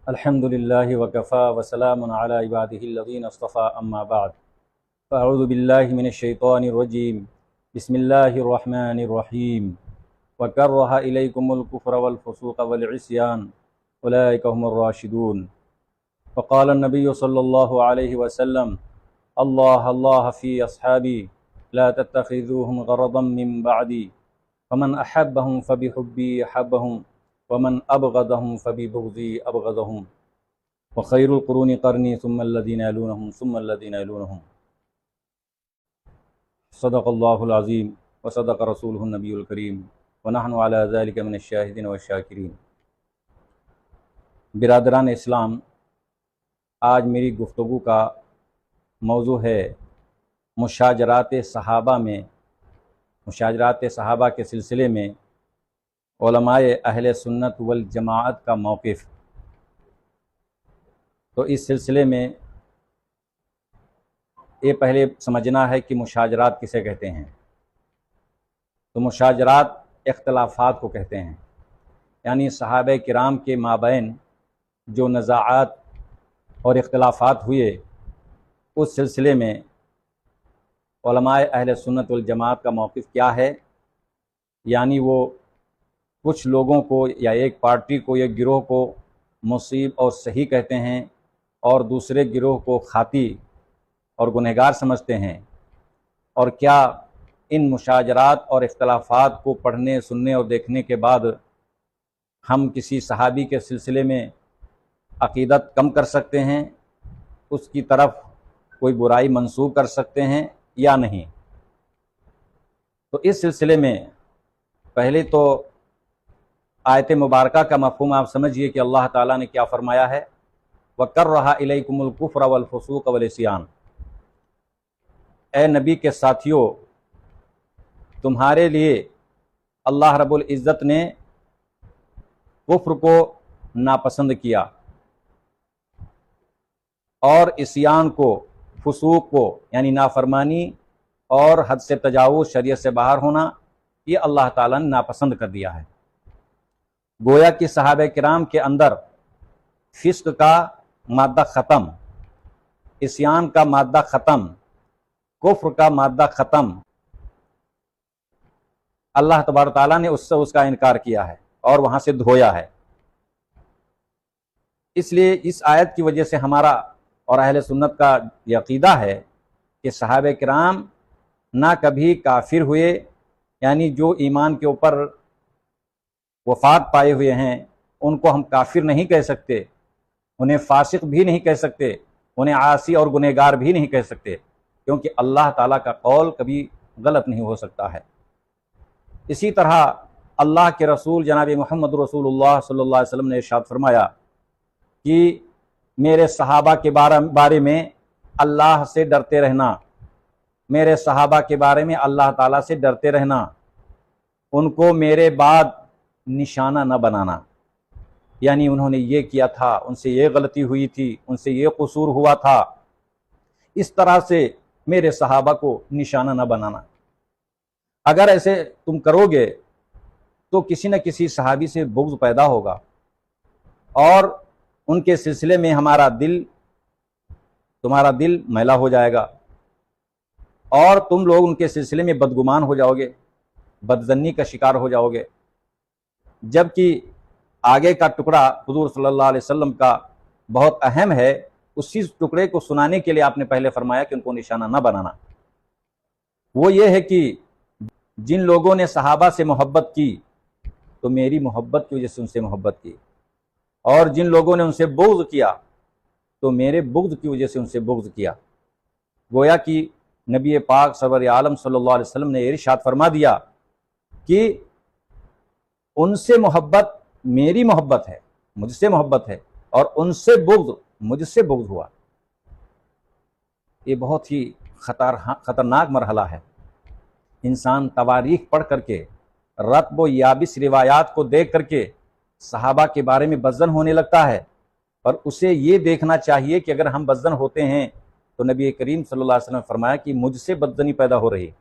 अल्हम्दुलिल्लाहि वकफ़ा वसलामुन अला इबादिहिल्लज़ीना इस्तफ़ा अम्मा बाद फ़अऊज़ु बिल्लाहि मिनश्शैतानिर्रजीम बिस्मिल्लाहिर्रहमानिर्रहीम वकर्रह इलैकुमुल कुफ़्र वल फ़ुसूक़ वल इस्यान उलाइका हुमुर राशिदून फ़क़ाल नबिय्यु सल्लल्लाहु अलैहि वसल्लम अल्लाह अल्लाह फ़ी अस्हाबी ला तत्तख़िज़ूहुम ग़रदम मिन बअदी फ़मन अहब्बहुम फ़बिहुब्बी अहब्बहुम वमन अबग़दहुम फ़बिबुग़ज़ी अबग़दहुम व खैरुल क़ुरूनि क़र्नी सुम्मल्लज़ीना यलूनहुम सुम्मल्लज़ीना यलूनहुम। सदक़ल्लाहुल अज़ीम व सदक़ रसूलुहुन नबियुल करीम व नहनु अला ज़ालिका मिनश शाहिदीन व शाकिरीन। बिरादरान इस्लाम, आज मेरी गुफ्तगू का मौजू है मुशाजरात सहाबा के सिलसिले में उलमाए अहले सुन्नत वल जमाअत का मौक़िफ़। तो इस सिलसिले में ये पहले समझना है कि मुशाजरात किसे कहते हैं। तो मुशाजरात इख्तिलाफ़ात को कहते हैं, यानी सहाबा किराम के माबैन जो नज़ाआत और इख्तिलाफ़ात हुए, उस सिलसिले में उलमाए अहले सुन्नत वल जमाअत का मौक़िफ़ क्या है। यानी वो कुछ लोगों को या एक पार्टी को या गिरोह को मुसीब और सही कहते हैं और दूसरे गिरोह को खाती और गुनहगार समझते हैं। और क्या इन मुशाजरात और इख्तिलाफ़ात को पढ़ने, सुनने और देखने के बाद हम किसी सहाबी के सिलसिले में अक़ीदत कम कर सकते हैं, उसकी तरफ कोई बुराई मंसूब कर सकते हैं या नहीं। तो इस सिलसिले में पहले तो आयत मुबारका का मफ़हूम आप समझिए कि अल्लाह ताला ने क्या फ़रमाया है, वकर्रह इलैकुमुल कुफ़्र वल फ़ुसूक़ वल इस्यान। ए नबी के साथियों, तुम्हारे लिए अल्लाह रब्बुल इज़्ज़त ने कुफ्र को नापसंद किया और इस्यान को, फुसूक को यानी नाफरमानी और हद से तजावुज़, शरीयत से बाहर होना, ये अल्लाह ताला ने नापसंद कर दिया है। गोया कि सहाबा किराम के अंदर फिस्क का मादा ख़त्म, इस्यान का मादा ख़त्म, कुफ्र का मादा ख़त्म, अल्लाह तबारक ताला ने उससे उसका इनकार किया है और वहाँ से धोया है। इसलिए इस आयत की वजह से हमारा और अहले सुन्नत का यक़ीदा है कि सहाबा किराम ना कभी काफिर हुए, यानी जो ईमान के ऊपर वफ़ात पाए हुए हैं उनको हम काफिर नहीं कह सकते, उन्हें फासिक भी नहीं कह सकते, उन्हें आसी और गुनहगार भी नहीं कह सकते, क्योंकि अल्लाह ताला का कौल कभी गलत नहीं हो सकता है। इसी तरह अल्लाह के रसूल जनाब मोहम्मद रसूलुल्लाह सल्लल्लाहु अलैहि वसल्लम ने इरशाद फरमाया कि मेरे सहाबा के बारे में अल्लाह से डरते रहना, मेरे सहाबा के बारे में अल्लाह ताला से डरते रहना, उनको मेरे बाद निशाना न बनाना। यानी उन्होंने ये किया था, उनसे ये गलती हुई थी, उनसे ये कसूर हुआ था, इस तरह से मेरे सहाबा को निशाना न बनाना। अगर ऐसे तुम करोगे तो किसी न किसी सहाबी से बुग़्ज़ पैदा होगा और उनके सिलसिले में तुम्हारा दिल मैला हो जाएगा और तुम लोग उनके सिलसिले में बदगुमान हो जाओगे, बदज़न्नी का शिकार हो जाओगे। जबकि आगे का टुकड़ा हुज़ूर सल्लल्लाहु अलैहि वसल्लम का बहुत अहम है, उसी टुकड़े को सुनाने के लिए आपने पहले फरमाया कि उनको निशाना न बनाना। वो ये है कि जिन लोगों ने सहाबा से मोहब्बत की तो मेरी मोहब्बत की वजह से उनसे मोहब्बत की, और जिन लोगों ने उनसे बुग़्ज़ किया तो मेरे बुग़्ज़ की वजह से उनसे बुग़्ज़ किया। गोया कि नबी पाक सरवर आलम सल्लल्लाहु अलैहि वसल्लम ने इरशाद फरमा दिया कि उनसे मोहब्बत मेरी मोहब्बत है, मुझसे मोहब्बत है, और उनसे बुग़्ज़ मुझसे बुग़्ज़ हुआ। ये बहुत ही ख़तरनाक मरहला है। इंसान तवारीख़ पढ़ करके, रत्ब व याबिस रिवायात को देख करके सहाबा के बारे में बज़्ज़न होने लगता है, पर उसे ये देखना चाहिए कि अगर हम बज़्ज़न होते हैं तो नबी करीम सल्लल्लाहु अलैहि वसल्लम ने फरमाया कि मुझसे बदज़नी पैदा हो रही,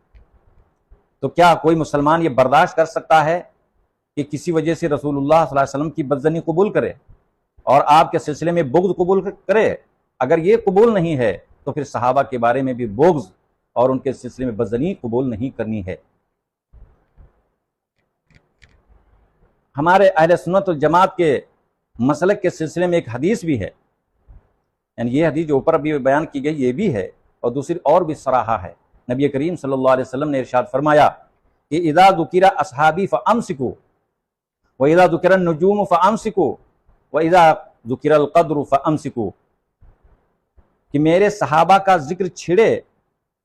तो क्या कोई मुसलमान ये बर्दाश्त कर सकता है कि किसी वजह से रसूलुल्लाह सल्लल्लाहु अलैहि वसल्लम की बदज़नी कबूल करे और आपके सिलसिले में बुग़्ज़ कबूल करे। अगर ये कबूल नहीं है तो फिर सहाबा के बारे में भी बुग़्ज़ और उनके सिलसिले में बज़नी कबूल नहीं करनी है। हमारे अहले सुन्नत वल जमात के मसलक के सिलसिले में एक हदीस भी है, यानी ये हदीस जो ऊपर अभी बयान की गई ये भी है और दूसरी और भी सराहा है। नबी करीम सल्लल्लाहु अलैहि वसल्लम ने इरशाद फरमाया कि इज़ा ज़ुकिरा अस्हाबी फ़अम्सिकू व इज़ा ज़ुकिरा नुजूम फ़अम्सिकू व इज़ा ज़ुकिरा अल-क़द्रु फ़अम्सिकू, कि मेरे सहाबा का जिक्र छिड़े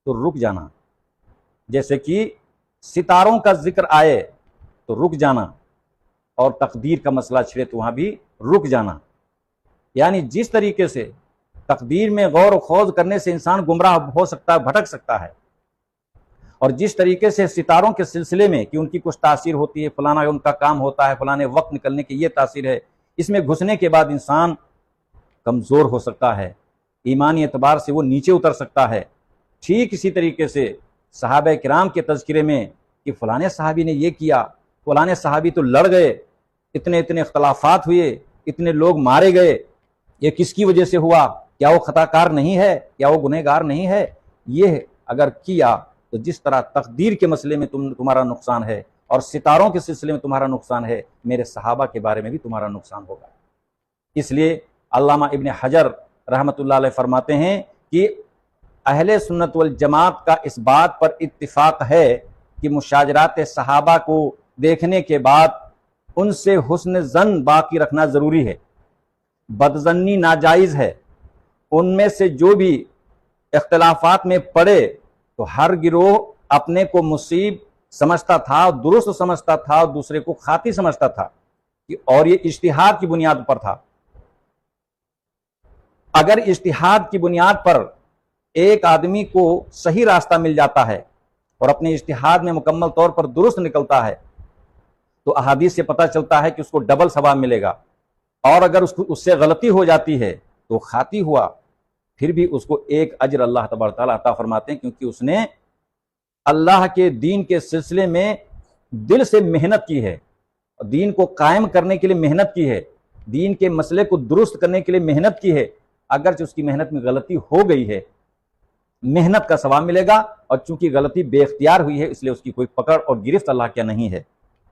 तो रुक जाना, जैसे कि सितारों का जिक्र आए तो रुक जाना, और तकदीर का मसला छिड़े तो वहाँ भी रुक जाना। यानी जिस तरीके से तकदीर में गौर खोज करने से इंसान गुमराह हो सकता है, भटक सकता है, और जिस तरीके से सितारों के सिलसिले में कि उनकी कुछ तासीर होती है, फलाना उनका काम होता है, फलाने वक्त निकलने की ये तासीर है, इसमें घुसने के बाद इंसान कमज़ोर हो सकता है, ईमानी एतबार से वो नीचे उतर सकता है। ठीक इसी तरीके से सहाबा किराम के तज़किरे में कि फलाने सहाबी ने ये किया, फलाने सहाबी तो लड़ गए, इतने इतने इख्तलाफात हुए, इतने लोग मारे गए, ये किसकी वजह से हुआ, क्या वो खताकार नहीं है, क्या वो गुनहगार नहीं है। ये अगर किया तो जिस तरह तकदीर के मसले में तुम्हारा नुकसान है और सितारों के सिलसिले में तुम्हारा नुकसान है, मेरे सहाबा के बारे में भी तुम्हारा नुकसान होगा। इसलिए अल्लामा इब्न हजर रहमतुल्लाह अलैह फरमाते हैं कि अहले सुन्नत वल जमात का इस बात पर इत्तिफाक है कि मुशाजरात सहाबा को देखने के बाद उनसे हुस्न ज़न बाकी रखना ज़रूरी है, बदज़न्नी नाजायज़ है। उनमें से जो भी इख्तिलाफात में पड़े तो हर गिरोह अपने को मुसीब समझता था, दुरुस्त समझता था, और दूसरे को खाती समझता था कि, और ये इज्तिहाद की बुनियाद पर था। अगर इज्तिहाद की बुनियाद पर एक आदमी को सही रास्ता मिल जाता है और अपने इज्तिहाद में मुकम्मल तौर पर दुरुस्त निकलता है तो अहादीस से पता चलता है कि उसको डबल सवाब मिलेगा, और अगर उससे गलती हो जाती है तो खाती हुआ, फिर भी उसको एक अजर अल्लाह तबारक तआला अता फरमाते हैं, क्योंकि उसने अल्लाह के दीन के सिलसिले में दिल से मेहनत की है, दीन को कायम करने के लिए मेहनत की है, दीन के मसले को दुरुस्त करने के लिए मेहनत की है। अगर उसकी मेहनत में गलती हो गई है, मेहनत का सवाब मिलेगा, और चूंकि गलती बेख्तियार हुई है इसलिए उसकी कोई पकड़ और गिरफ्त अल्लाह के नहीं है।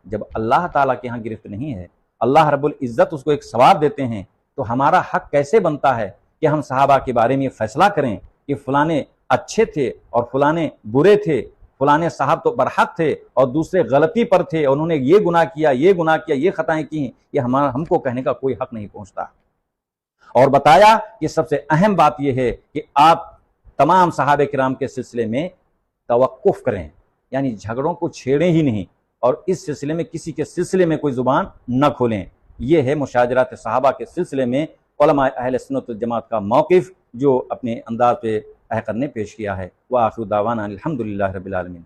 जब अल्लाह ताला के यहाँ गिरफ्त नहीं है, अल्लाह रब्बुल इज़्ज़त उसको एक सवाब देते हैं, तो हमारा हक कैसे बनता है कि हम सहाबा के बारे में फैसला करें कि फलाने अच्छे थे और फलाने बुरे थे, फलाने साहब तो बरहक थे और दूसरे गलती पर थे, और उन्होंने ये गुनाह किया, ये गुनाह किया, ये खताएं की, ये हमको कहने का कोई हक नहीं पहुंचता। और बताया कि सबसे अहम बात यह है कि आप तमाम सहाबे किराम के सिलसिले में तवक्कुफ करें, यानी झगड़ों को छेड़ें ही नहीं, और इस सिलसिले में किसी के सिलसिले में कोई जुबान न खोलें। यह है मुशाजरात सहाबा के सिलसिले में उलमा अहले सुन्नत वल जमात का मौक़िफ़, जो अपने अंदाज पे अहकर ने पेश किया है। व आखिर दावाना अल्हम्दुलिल्लाहि रब्बिल आलमीन।